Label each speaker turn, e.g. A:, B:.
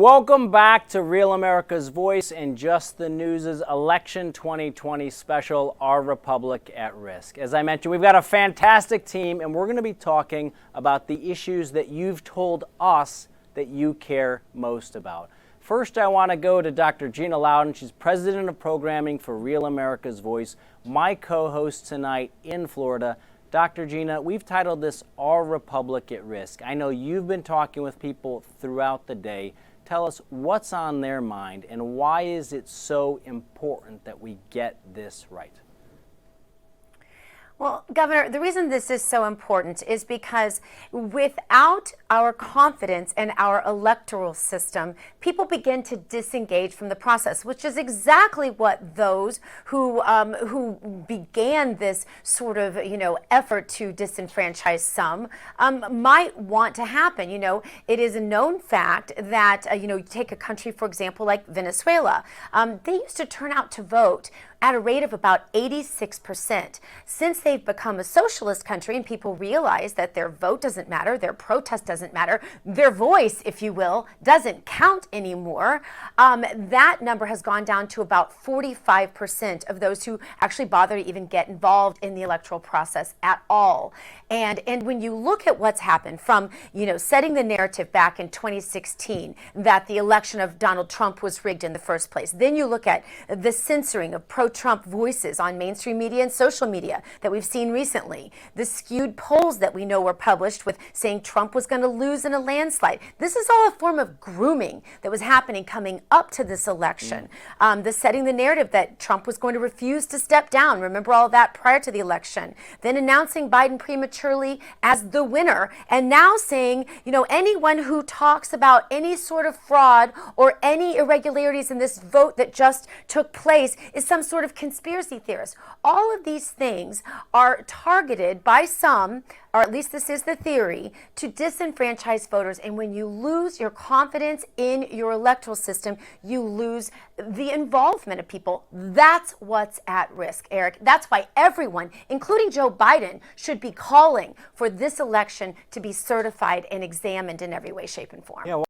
A: welcome back to Real America's Voice and Just the News' Election 2020 special, Our Republic at Risk. As I mentioned, we've got a fantastic team, and we're going to be talking about the issues that you've told us that you care most about. First, I want to go to Dr. Gina Loudon. She's President of Programming for Real America's Voice, my co-host tonight in Florida. Dr. Gina, we've titled this Our Republic at Risk. I know you've been talking with people throughout the day. Tell us what's on their mind and why is it so important that we get this right?
B: Well, Governor, the reason this is so important is because without our confidence in our electoral system, people begin to disengage from the process, which is exactly what those who began this sort of, effort to disenfranchise some might want to happen. It is a known fact that, take a country, for example, like Venezuela. They used to turn out to vote at a rate of about 86%. Since they've become a socialist country and people realize that their vote doesn't matter, their protest doesn't matter, their voice, if you will, doesn't count anymore, that number has gone down to about 45% of those who actually bother to even get involved in the electoral process at all. And when you look at what's happened from, setting the narrative back in 2016 that the election of Donald Trump was rigged in the first place, then you look at the censoring of pro-Trump voices on mainstream media and social media that we've seen recently, the skewed polls that we know were published with saying Trump was going to lose in a landslide. This is all a form of grooming that was happening coming up to this election. The setting the narrative that Trump was going to refuse to step down. Remember all that prior to the election. Then announcing Biden prematurely as the winner, and now saying, anyone who talks about any sort of fraud or any irregularities in this vote that just took place is some sort of conspiracy theorist. All of these things are targeted by some, or at least this is the theory, to disenfranchise voters. And when you lose your confidence in your electoral system, you lose the involvement of people. That's what's at risk, Eric. That's why everyone, including Joe Biden, should be calling for this election to be certified and examined in every way, shape, and form.
A: Yeah,